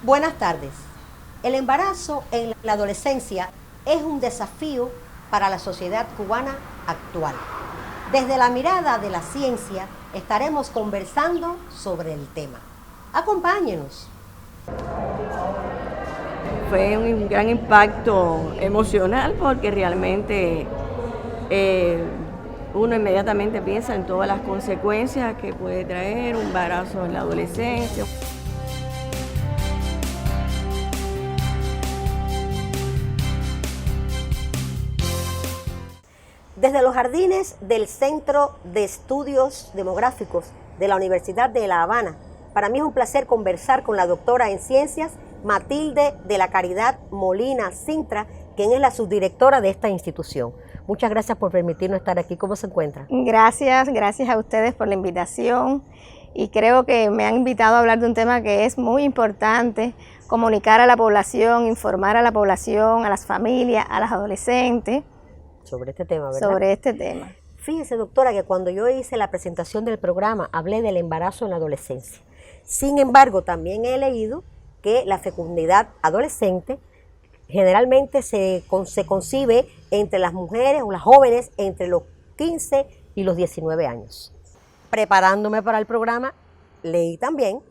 Buenas tardes. El embarazo en la adolescencia es un desafío para la sociedad cubana actual. Desde la mirada de la ciencia estaremos conversando sobre el tema. Acompáñenos. Fue un gran impacto emocional porque realmente uno inmediatamente piensa en todas las consecuencias que puede traer un embarazo en la adolescencia. Desde los jardines del Centro de Estudios Demográficos de la Universidad de La Habana, para mí es un placer conversar con la doctora en ciencias Matilde de la Caridad Molina Cintra, quien es la subdirectora de esta institución. Muchas gracias por permitirnos estar aquí. ¿Cómo se encuentra? Gracias a ustedes por la invitación y creo que me han invitado a hablar de un tema que es muy importante, comunicar a la población, informar a la población, a las familias, a las adolescentes. Sobre este tema, ¿verdad? Sobre este tema. Fíjese, doctora, que cuando yo hice la presentación del programa hablé del embarazo en la adolescencia. Sin embargo, también he leído que la fecundidad adolescente generalmente se concibe entre las mujeres o las jóvenes entre los 15 y los 19 años. Preparándome para el programa, leí también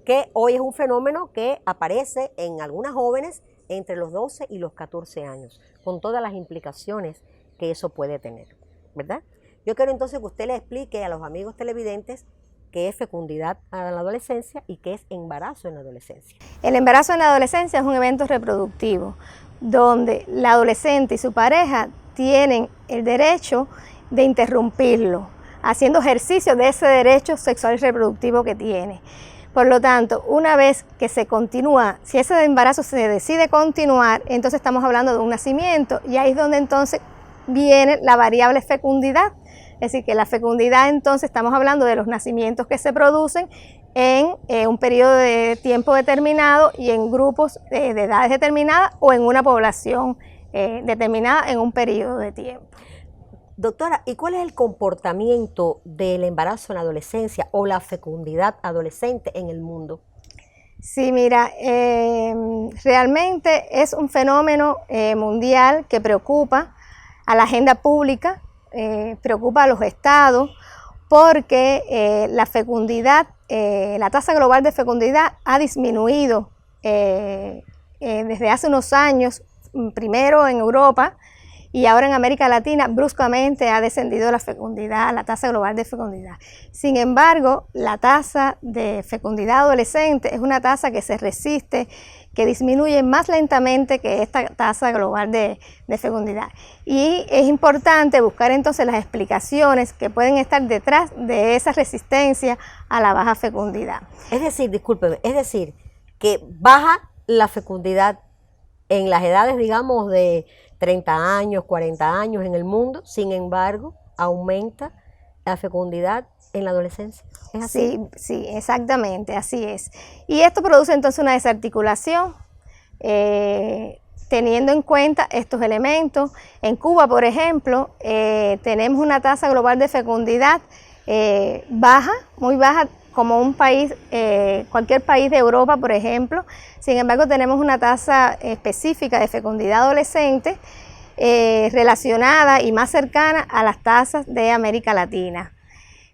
que hoy es un fenómeno que aparece en algunas jóvenes entre los 12 y los 14 años, con todas las implicaciones que eso puede tener, ¿verdad? Yo quiero entonces que usted le explique a los amigos televidentes qué es fecundidad a la adolescencia y qué es embarazo en la adolescencia. El embarazo en la adolescencia es un evento reproductivo donde la adolescente y su pareja tienen el derecho de interrumpirlo, haciendo ejercicio de ese derecho sexual y reproductivo que tiene. Por lo tanto, una vez que se continúa, si ese embarazo se decide continuar, entonces estamos hablando de un nacimiento y ahí es donde entonces viene la variable fecundidad. Es decir, que la fecundidad entonces estamos hablando de los nacimientos que se producen en un periodo de tiempo determinado y en grupos de edades determinadas o en una población determinada en un periodo de tiempo. Doctora, ¿y cuál es el comportamiento del embarazo en la adolescencia o la fecundidad adolescente en el mundo? Sí, mira, realmente es un fenómeno mundial que preocupa a la agenda pública, preocupa a los estados, porque la fecundidad, la tasa global de fecundidad ha disminuido desde hace unos años, primero en Europa y ahora en América Latina, bruscamente ha descendido la fecundidad, la tasa global de fecundidad. Sin embargo, la tasa de fecundidad adolescente es una tasa que se resiste, que disminuye más lentamente que esta tasa global de fecundidad. Y es importante buscar entonces las explicaciones que pueden estar detrás de esa resistencia a la baja fecundidad. Es decir, discúlpeme, es decir, que baja la fecundidad en las edades, digamos, de 30 años, 40 años en el mundo, sin embargo, aumenta la fecundidad en la adolescencia. ¿Es así? Sí, exactamente, así es. Y esto produce entonces una desarticulación, teniendo en cuenta estos elementos. En Cuba, por ejemplo, tenemos una tasa global de fecundidad baja, muy baja, como un país, cualquier país de Europa, por ejemplo. Sin embargo, tenemos una tasa específica de fecundidad adolescente relacionada y más cercana a las tasas de América Latina.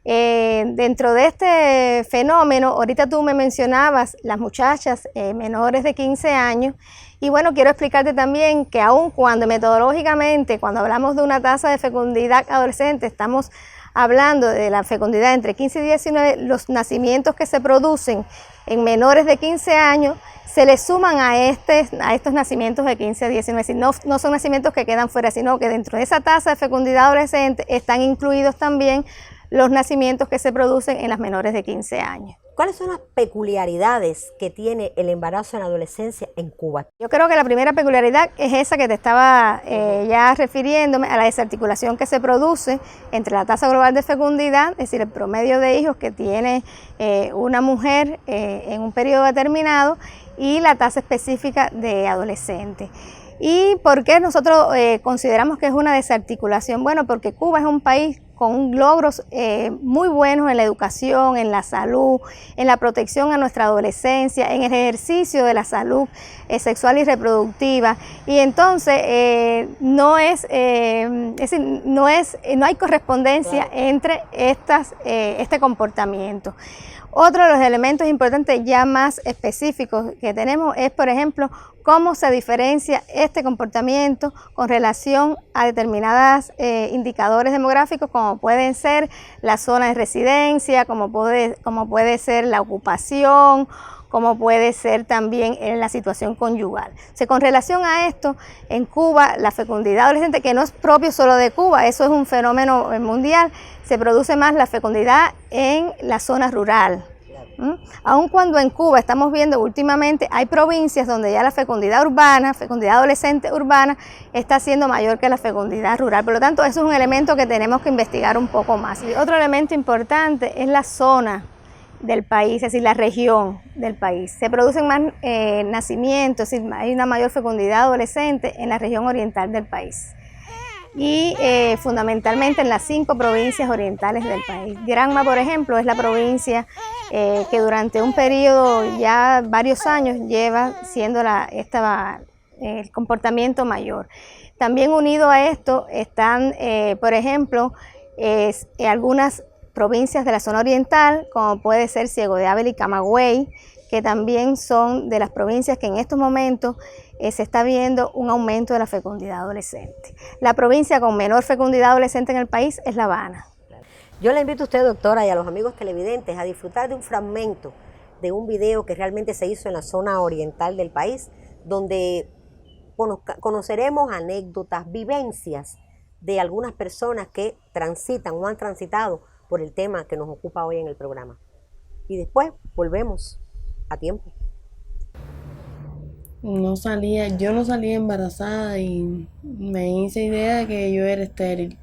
Dentro de este fenómeno, ahorita tú me mencionabas las muchachas menores de 15 años, y bueno, quiero explicarte también que aun cuando metodológicamente, cuando hablamos de una tasa de fecundidad adolescente, estamos hablando de la fecundidad entre 15 y 19, los nacimientos que se producen en menores de 15 años se le suman a estos nacimientos de 15 a 19, es decir, no son nacimientos que quedan fuera, sino que dentro de esa tasa de fecundidad adolescente están incluidos también los nacimientos que se producen en las menores de 15 años. ¿Cuáles son las peculiaridades que tiene el embarazo en la adolescencia en Cuba? Yo creo que la primera peculiaridad es esa que te estaba ya refiriéndome, a la desarticulación que se produce entre la tasa global de fecundidad, es decir, el promedio de hijos que tiene una mujer en un periodo determinado, y la tasa específica de adolescente. ¿Y por qué nosotros consideramos que es una desarticulación? Bueno, porque Cuba es un país con logros muy buenos en la educación, en la salud, en la protección a nuestra adolescencia, en el ejercicio de la salud sexual y reproductiva. Y entonces no hay correspondencia entre este comportamiento. Otro de los elementos importantes ya más específicos que tenemos es, por ejemplo, cómo se diferencia este comportamiento con relación a determinados indicadores demográficos, como pueden ser la zona de residencia, como puede ser la ocupación, como puede ser también en la situación conyugal. Con relación a esto, en Cuba la fecundidad adolescente, que no es propio solo de Cuba, eso es un fenómeno mundial, se produce más la fecundidad en la zona rural. Aun cuando en Cuba estamos viendo últimamente, hay provincias donde ya la fecundidad urbana, fecundidad adolescente urbana, está siendo mayor que la fecundidad rural. Por lo tanto, eso es un elemento que tenemos que investigar un poco más. Y otro elemento importante es la zona del país, es decir, la región del país. Se producen más nacimientos, es decir, hay una mayor fecundidad adolescente en la región oriental del país. Y fundamentalmente en las 5 provincias orientales del país. Granma, por ejemplo, es la provincia que durante un periodo ya varios años lleva siendo el comportamiento mayor. También unido a esto están, por ejemplo, algunas provincias de la zona oriental, como puede ser Ciego de Ávila y Camagüey, que también son de las provincias que en estos momentos se está viendo un aumento de la fecundidad adolescente. La provincia con menor fecundidad adolescente en el país es La Habana. Yo le invito a usted, doctora, y a los amigos televidentes a disfrutar de un fragmento de un video que realmente se hizo en la zona oriental del país, donde conoceremos anécdotas, vivencias de algunas personas que transitan o han transitado por el tema que nos ocupa hoy en el programa. Y después volvemos a tiempo. Yo no salía embarazada y me hice idea de que yo era estéril.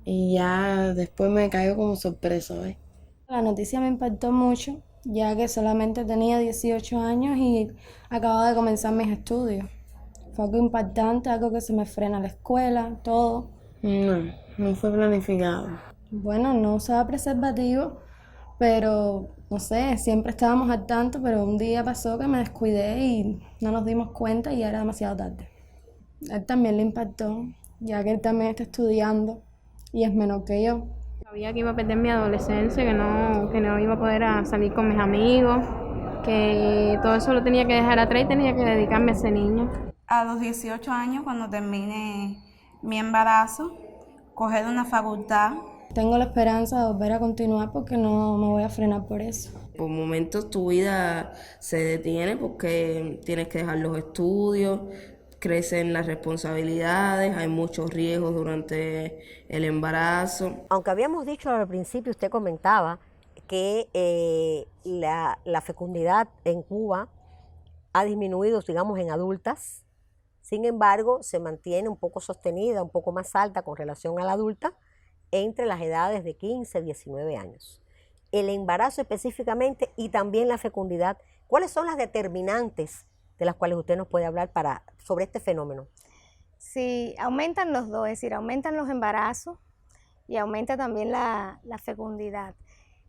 Y ya después me cayó como sorpresa, ¿ves? La noticia me impactó mucho, ya que solamente tenía 18 años y acababa de comenzar mis estudios. Fue algo impactante, algo que se me frena la escuela, todo. No fue planificado. Bueno, no usaba preservativo, pero no sé, siempre estábamos al tanto, pero un día pasó que me descuidé y no nos dimos cuenta y ya era demasiado tarde. A él también le impactó, ya que él también está estudiando y es menor que yo. Sabía que iba a perder mi adolescencia, que no iba a poder salir con mis amigos, que todo eso lo tenía que dejar atrás y tenía que dedicarme a ese niño. A los 18 años, cuando terminé mi embarazo, coger una facultad. Tengo la esperanza de volver a continuar porque no me voy a frenar por eso. Por momentos tu vida se detiene porque tienes que dejar los estudios, crecen las responsabilidades, hay muchos riesgos durante el embarazo. Aunque habíamos dicho al principio, usted comentaba que la fecundidad en Cuba ha disminuido, digamos, en adultas. Sin embargo, se mantiene un poco sostenida, un poco más alta con relación a la adulta, entre las edades de 15 y 19 años. El embarazo específicamente y también la fecundidad, ¿cuáles son las determinantes de las cuales usted nos puede hablar sobre este fenómeno? Sí, aumentan los dos, es decir, aumentan los embarazos y aumenta también la fecundidad.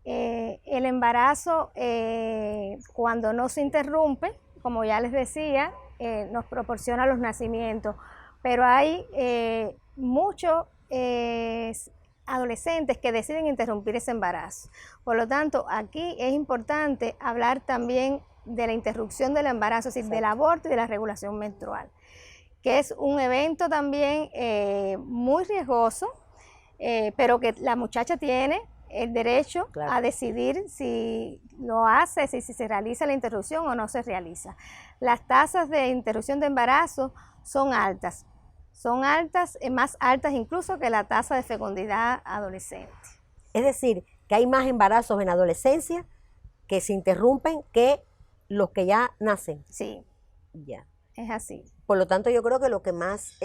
El embarazo, cuando no se interrumpe, como ya les decía, nos proporciona los nacimientos, pero hay muchos adolescentes que deciden interrumpir ese embarazo. Por lo tanto, aquí es importante hablar también de la interrupción del embarazo, es decir, del aborto y de la regulación menstrual, que es un evento también muy riesgoso, pero que la muchacha tiene el derecho a decidir si lo hace, si se realiza la interrupción o no se realiza. Las tasas de interrupción de embarazo son altas, más altas incluso que la tasa de fecundidad adolescente. Es decir, que hay más embarazos en adolescencia que se interrumpen que los que ya nacen. Sí, ya es así. Por lo tanto, yo creo que lo que más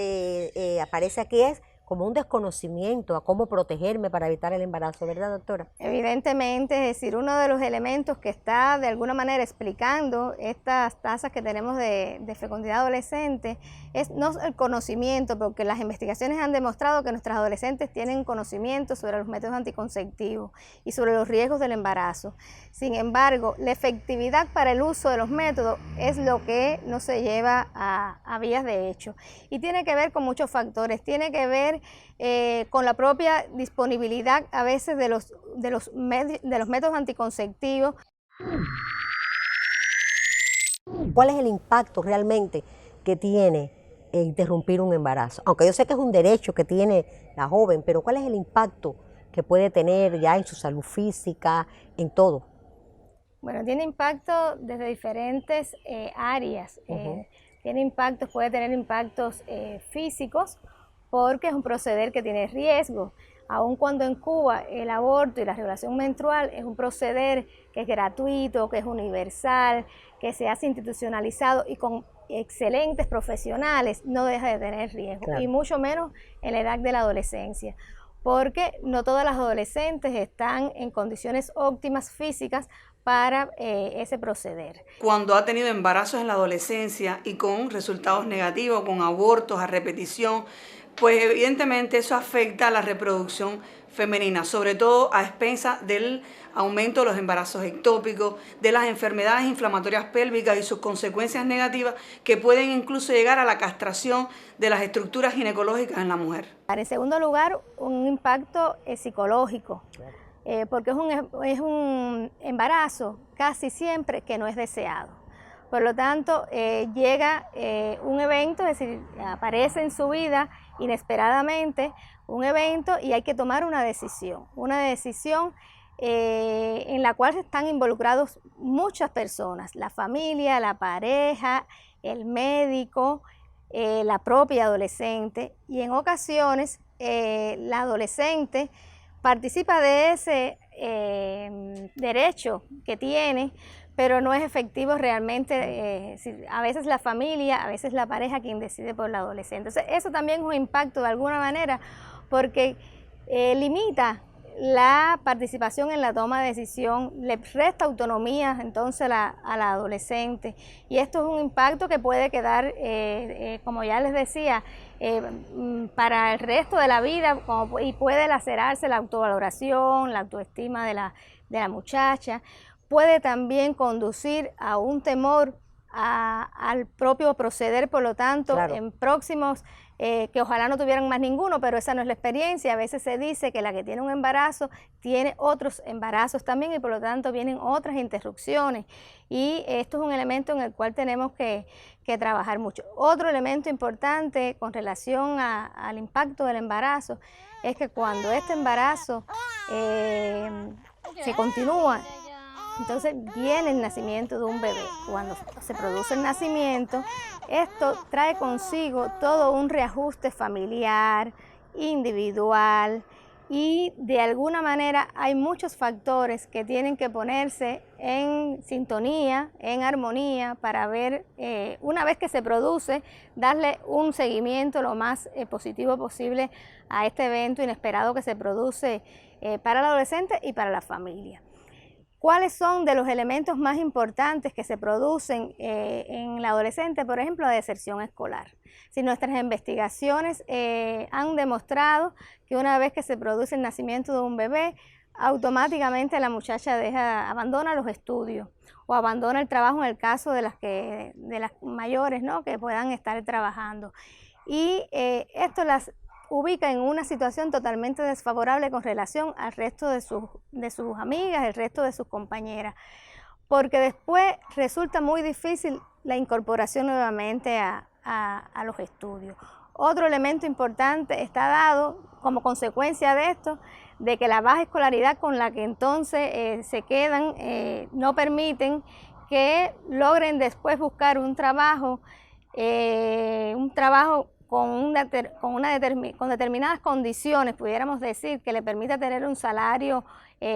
aparece aquí es como un desconocimiento a cómo protegerme para evitar el embarazo, ¿verdad, doctora? Evidentemente, es decir, uno de los elementos que está de alguna manera explicando estas tasas que tenemos de fecundidad adolescente es no el conocimiento, porque las investigaciones han demostrado que nuestras adolescentes tienen conocimiento sobre los métodos anticonceptivos y sobre los riesgos del embarazo. Sin embargo, la efectividad para el uso de los métodos es lo que no se lleva a vías de hecho. Y tiene que ver con muchos factores, tiene que ver con la propia disponibilidad a veces de los métodos anticonceptivos. ¿Cuál es el impacto realmente que tiene interrumpir un embarazo? Aunque yo sé que es un derecho que tiene la joven, pero ¿cuál es el impacto que puede tener ya en su salud física, en todo? Bueno, tiene impacto desde diferentes áreas. Tiene impactos, puede tener impactos físicos, porque es un proceder que tiene riesgo. Aun cuando en Cuba el aborto y la regulación menstrual es un proceder que es gratuito, que es universal, que se hace institucionalizado y con excelentes profesionales, no deja de tener riesgo, claro. Y mucho menos en la edad de la adolescencia, porque no todas las adolescentes están en condiciones óptimas físicas para ese proceder. Cuando ha tenido embarazos en la adolescencia y con resultados negativos, con abortos a repetición, pues evidentemente eso afecta a la reproducción femenina, sobre todo a expensas del aumento de los embarazos ectópicos, de las enfermedades inflamatorias pélvicas y sus consecuencias negativas que pueden incluso llegar a la castración de las estructuras ginecológicas en la mujer. En segundo lugar, un impacto psicológico, porque es un embarazo casi siempre que no es deseado. Por lo tanto, llega un evento, es decir, aparece en su vida inesperadamente un evento y hay que tomar una decisión en la cual están involucrados muchas personas, la familia, la pareja, el médico, la propia adolescente, y en ocasiones la adolescente participa de ese derecho que tiene, pero no es efectivo realmente, a veces la familia, a veces la pareja quien decide por la adolescente. Entonces, eso también es un impacto de alguna manera porque limita la participación en la toma de decisión, le resta autonomía entonces a la adolescente, y esto es un impacto que puede quedar, como ya les decía, para el resto de la vida, y puede lacerarse la autovaloración, la autoestima de la muchacha. Puede también conducir a un temor al propio proceder, por lo tanto, claro. En próximos, que ojalá no tuvieran más ninguno, pero esa no es la experiencia. A veces se dice que la que tiene un embarazo tiene otros embarazos también y por lo tanto vienen otras interrupciones. Y esto es un elemento en el cual tenemos que trabajar mucho. Otro elemento importante con relación al impacto del embarazo es que cuando este embarazo se continúa, entonces viene el nacimiento de un bebé. Cuando se produce el nacimiento, esto trae consigo todo un reajuste familiar, individual, y de alguna manera hay muchos factores que tienen que ponerse en sintonía, en armonía, para ver, una vez que se produce, darle un seguimiento lo más positivo posible a este evento inesperado que se produce para el adolescente y para la familia. ¿Cuáles son de los elementos más importantes que se producen en la adolescente? Por ejemplo, la deserción escolar. Si nuestras investigaciones han demostrado que una vez que se produce el nacimiento de un bebé, automáticamente la muchacha abandona los estudios o abandona el trabajo en el caso de las mayores, ¿no?, que puedan estar trabajando. Y esto las ubica en una situación totalmente desfavorable con relación al resto de sus amigas, el resto de sus compañeras, porque después resulta muy difícil la incorporación nuevamente a los estudios. Otro elemento importante está dado como consecuencia de esto, de que la baja escolaridad con la que entonces se quedan no permiten que logren después buscar un trabajo con determinadas condiciones, pudiéramos decir, que le permita tener un salario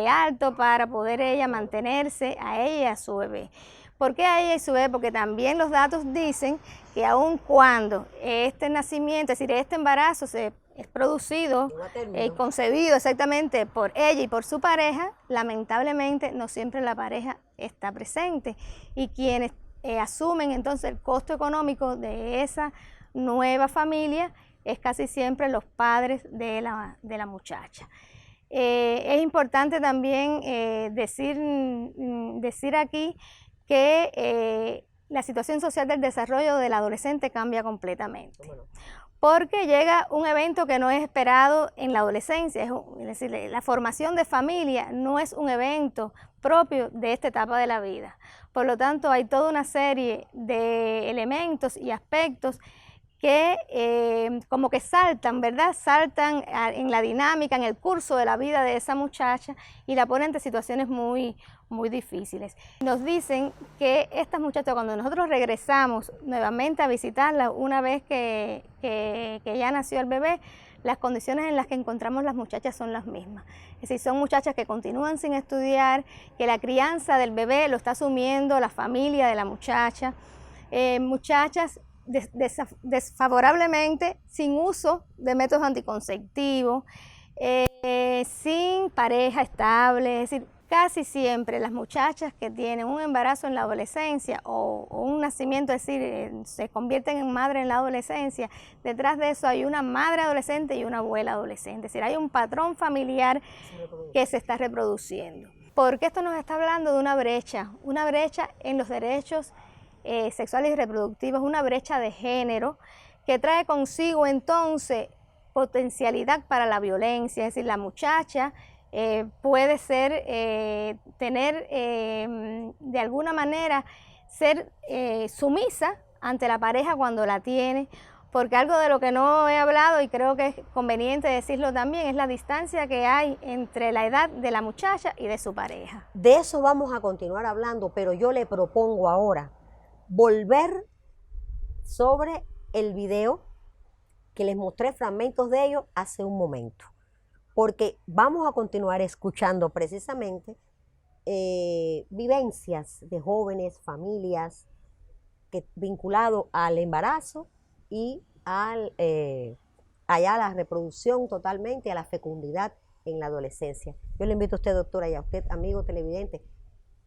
alto para poder ella mantenerse, a ella y a su bebé. ¿Por qué a ella y su bebé? Porque también los datos dicen que aun cuando este nacimiento, es decir, este embarazo se es producido y concebido exactamente por ella y por su pareja, lamentablemente no siempre la pareja está presente y quienes asumen entonces el costo económico de esa nueva familia es casi siempre los padres de la muchacha. Es importante también decir aquí que la situación social del desarrollo del adolescente cambia completamente. Porque llega un evento que no es esperado en la adolescencia, es decir, la formación de familia no es un evento propio de esta etapa de la vida. Por lo tanto, hay toda una serie de elementos y aspectos que como que saltan, ¿verdad? Saltan en la dinámica, en el curso de la vida de esa muchacha y la ponen ante situaciones muy difíciles. Nos dicen que estas muchachas, cuando nosotros regresamos nuevamente a visitarla, una vez que ya nació el bebé, las condiciones en las que encontramos las muchachas son las mismas. Es decir, son muchachas que continúan sin estudiar, que la crianza del bebé lo está asumiendo la familia de la muchacha, muchachas desfavorablemente sin uso de métodos anticonceptivos, sin pareja estable, es decir, casi siempre las muchachas que tienen un embarazo en la adolescencia o un nacimiento, es decir, se convierten en madre en la adolescencia, detrás de eso hay una madre adolescente y una abuela adolescente, es decir, hay un patrón familiar que se está reproduciendo. Porque esto nos está hablando de una brecha en los derechos sexuales y reproductivos, una brecha de género que trae consigo entonces potencialidad para la violencia, es decir, la muchacha puede ser, tener de alguna manera, ser sumisa ante la pareja cuando la tiene, porque algo de lo que no he hablado y creo que es conveniente decirlo también es la distancia que hay entre la edad de la muchacha y de su pareja. De eso vamos a continuar hablando, pero yo le propongo ahora volver sobre el video que les mostré fragmentos de ello hace un momento, porque vamos a continuar escuchando precisamente vivencias de jóvenes, familias, vinculado al embarazo y allá a la reproducción totalmente, a la fecundidad en la adolescencia. Yo le invito a usted, doctora, y a usted, amigo televidente,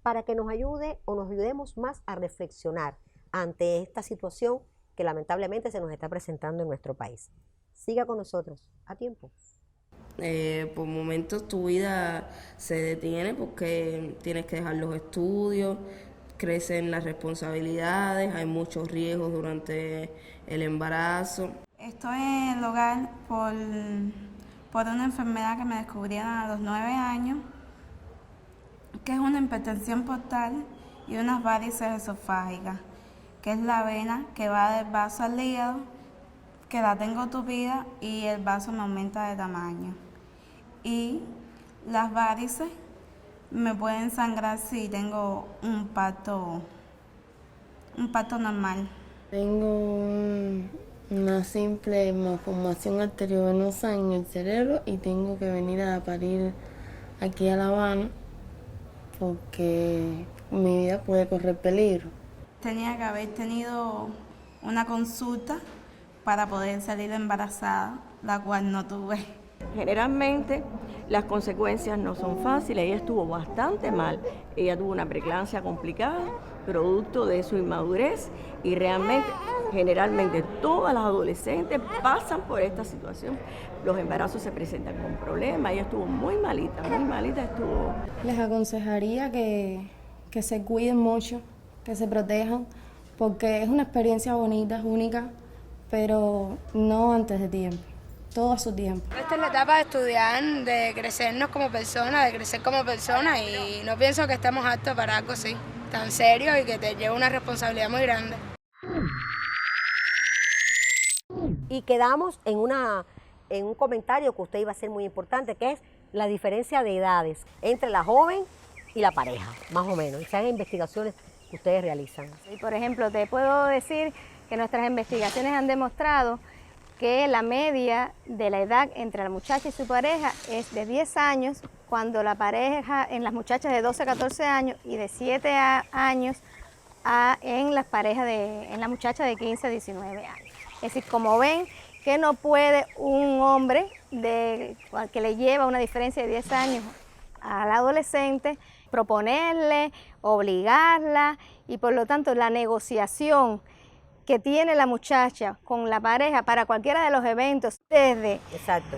para que nos ayude o nos ayudemos más a reflexionar ante esta situación que lamentablemente se nos está presentando en nuestro país. Siga con nosotros, a tiempo. Por momentos tu vida se detiene porque tienes que dejar los estudios, crecen las responsabilidades, hay muchos riesgos durante el embarazo. Estoy en el hogar por una enfermedad que me descubrieron a los 9 años, que es una hipertensión portal y unas varices esofágicas, que es la vena que va del vaso al hígado, que la tengo tupida y el vaso me aumenta de tamaño. Y las varices me pueden sangrar si tengo un parto normal. Tengo una simple malformación arteriovenosa en el cerebro y tengo que venir a parir aquí a La Habana porque mi vida puede correr peligro. Tenía que haber tenido una consulta para poder salir embarazada, la cual no tuve. Generalmente las consecuencias no son fáciles, ella estuvo bastante mal, ella tuvo una preeclampsia complicada, producto de su inmadurez y realmente, generalmente todas las adolescentes pasan por esta situación, los embarazos se presentan con problemas, ella estuvo muy malita estuvo. Les aconsejaría que se cuiden mucho, que se protejan, porque es una experiencia bonita, es única, pero no antes de tiempo. Todo a su tiempo. Esta es la etapa de estudiar, de crecernos como personas, de crecer como personas y no pienso que estemos aptos para algo así, tan serio y que te lleve una responsabilidad muy grande. Y quedamos en un comentario que usted iba a hacer muy importante, que es la diferencia de edades entre la joven y la pareja, más o menos. Esas investigaciones que ustedes realizan. Y por ejemplo, te puedo decir que nuestras investigaciones han demostrado que la media de la edad entre la muchacha y su pareja es de 10 años, cuando la pareja en las muchachas de 12 a 14 años y de 7 años en las muchachas de 15 a 19 años. Es decir, como ven que no puede un hombre que le lleva una diferencia de 10 años al adolescente proponerle, obligarla, y por lo tanto la negociación que tiene la muchacha con la pareja para cualquiera de los eventos, desde Exacto.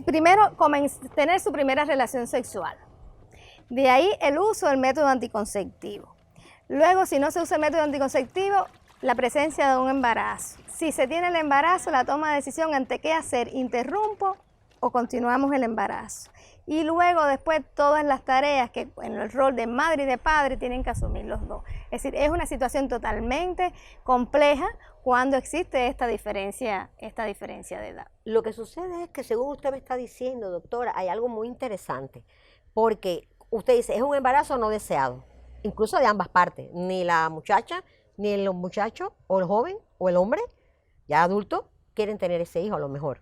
primero tener su primera relación sexual, de ahí el uso del método anticonceptivo, luego si no se usa el método anticonceptivo, la presencia de un embarazo. Si se tiene el embarazo, la toma de decisión ante qué hacer, interrumpo o continuamos el embarazo. Y luego después todas las tareas que en el rol de madre y de padre tienen que asumir los dos. Es decir, es una situación totalmente compleja cuando existe esta diferencia de edad. Lo que sucede es que, según usted me está diciendo, doctora, hay algo muy interesante, porque usted dice, es un embarazo no deseado, incluso de ambas partes, ni la muchacha, ni el muchacho, o el joven, o el hombre, ya adulto, quieren tener ese hijo a lo mejor.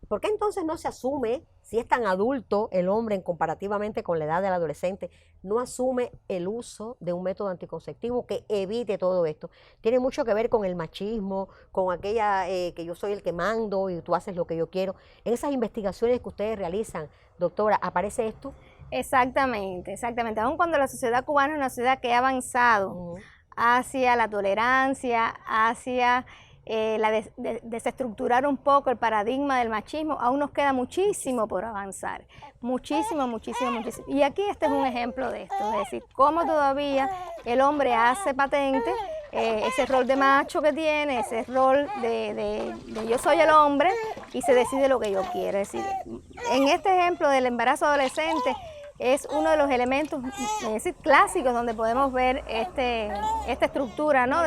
¿Por qué entonces no se asume, si es tan adulto el hombre en comparativamente con la edad del adolescente, no asume el uso de un método anticonceptivo que evite todo esto? Tiene mucho que ver con el machismo, con aquella que yo soy el que mando y tú haces lo que yo quiero. En esas investigaciones que ustedes realizan, doctora, ¿aparece esto? Exactamente, exactamente. Aun cuando la sociedad cubana es una sociedad que ha avanzado hacia la tolerancia, hacia desestructurar un poco el paradigma del machismo, aún nos queda muchísimo por avanzar, muchísimo. Y aquí este es un ejemplo de esto, es decir, cómo todavía el hombre hace patente ese rol de macho que tiene, ese rol de yo soy el hombre y se decide lo que yo quiero. Es decir, en este ejemplo del embarazo adolescente, es uno de los elementos, es decir, clásicos donde podemos ver esta estructura, ¿no?,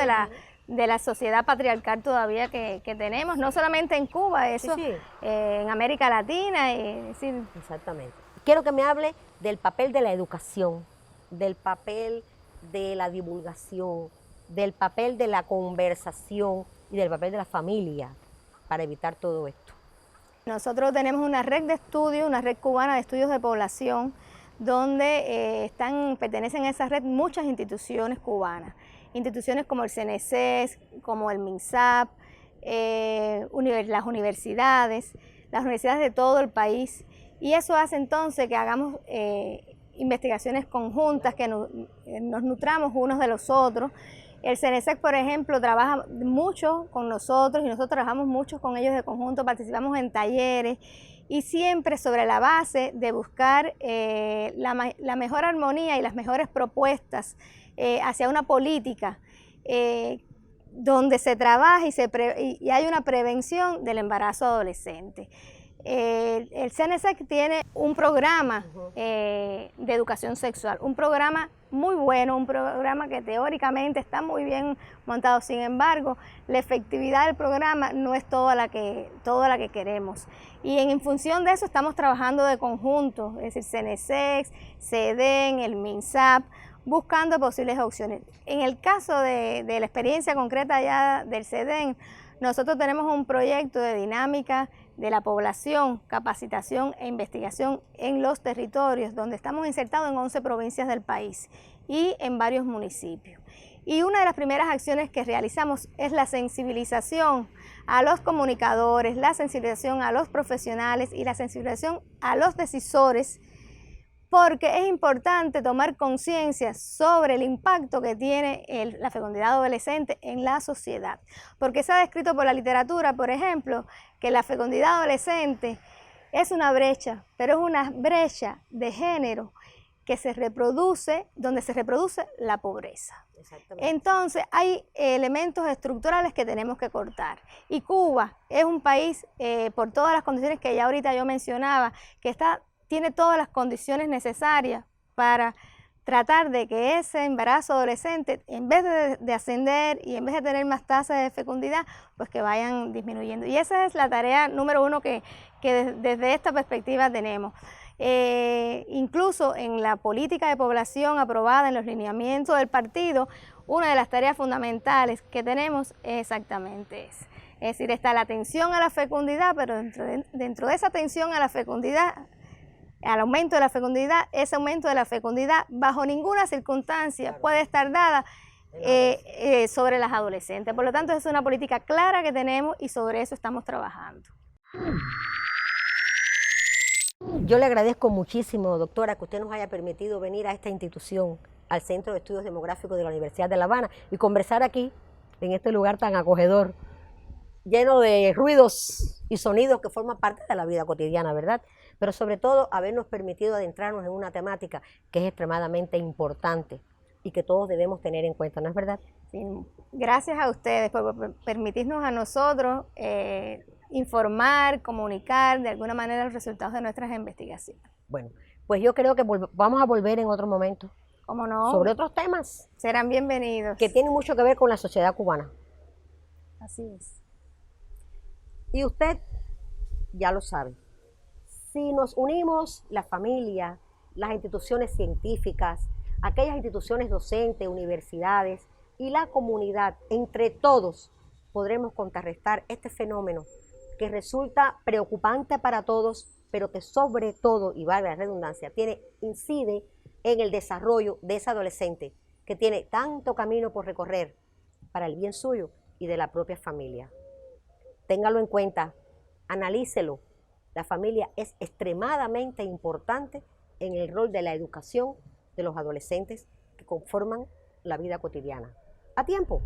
de la sociedad patriarcal todavía que tenemos, no solamente en Cuba, eso sí. En América Latina. Exactamente. Quiero que me hable del papel de la educación, del papel de la divulgación, del papel de la conversación y del papel de la familia para evitar todo esto. Nosotros tenemos una red de estudios, una red cubana de estudios de población, donde pertenecen a esa red muchas instituciones cubanas. Instituciones como el CNCES, como el MINSAP, las universidades de todo el país. Y eso hace entonces que hagamos investigaciones conjuntas, que nos nutramos unos de los otros. El CNCES, por ejemplo, trabaja mucho con nosotros y nosotros trabajamos mucho con ellos de conjunto, participamos en talleres y siempre sobre la base de buscar la mejor armonía y las mejores propuestas hacia una política donde se trabaja y hay una prevención del embarazo adolescente. El CNSEC tiene un programa de educación sexual, un programa muy bueno, un programa que teóricamente está muy bien montado. Sin embargo, la efectividad del programa no es toda la que queremos. Y en función de eso estamos trabajando de conjunto, es decir, CNSEC, CEDEN, el MINSAP, buscando posibles opciones. En el caso de la experiencia concreta ya del CEDEN, nosotros tenemos un proyecto de dinámica de la población, capacitación e investigación en los territorios, donde estamos insertados en 11 provincias del país y en varios municipios. Y una de las primeras acciones que realizamos es la sensibilización a los comunicadores, la sensibilización a los profesionales y la sensibilización a los decisores, porque es importante tomar conciencia sobre el impacto que tiene la fecundidad adolescente en la sociedad. Porque se ha descrito por la literatura, por ejemplo, que la fecundidad adolescente es una brecha, pero es una brecha de género que se reproduce, donde se reproduce la pobreza. Entonces hay elementos estructurales que tenemos que cortar. Y Cuba es un país, por todas las condiciones que ya ahorita yo mencionaba, que tiene todas las condiciones necesarias para tratar de que ese embarazo adolescente, en vez de ascender y en vez de tener más tasas de fecundidad, pues que vayan disminuyendo. Y esa es la tarea número uno que desde esta perspectiva tenemos. Incluso en la política de población aprobada en los lineamientos del partido, una de las tareas fundamentales que tenemos es exactamente esa. Es decir, está la atención a la fecundidad, pero dentro de esa atención a la fecundidad, al aumento de la fecundidad, ese aumento de la fecundidad bajo ninguna circunstancia puede estar dada sobre las adolescentes. Por lo tanto, es una política clara que tenemos y sobre eso estamos trabajando. Yo le agradezco muchísimo, doctora, que usted nos haya permitido venir a esta institución, al Centro de Estudios Demográficos de la Universidad de La Habana, y conversar aquí, en este lugar tan acogedor, lleno de ruidos y sonidos que forman parte de la vida cotidiana, ¿verdad? Pero sobre todo, habernos permitido adentrarnos en una temática que es extremadamente importante y que todos debemos tener en cuenta, ¿no es verdad? Sí, gracias a ustedes por permitirnos a nosotros informar, comunicar de alguna manera los resultados de nuestras investigaciones. Bueno, pues yo creo que vamos a volver en otro momento. ¿Cómo no? Sobre otros temas. Serán bienvenidos. Que tienen mucho que ver con la sociedad cubana. Así es. Y usted ya lo sabe. Si nos unimos, la familia, las instituciones científicas, aquellas instituciones docentes, universidades y la comunidad, entre todos, podremos contrarrestar este fenómeno que resulta preocupante para todos, pero que sobre todo, y valga la redundancia, incide en el desarrollo de ese adolescente que tiene tanto camino por recorrer para el bien suyo y de la propia familia. Téngalo en cuenta, analícelo. La familia es extremadamente importante en el rol de la educación de los adolescentes que conforman la vida cotidiana. ¡A tiempo!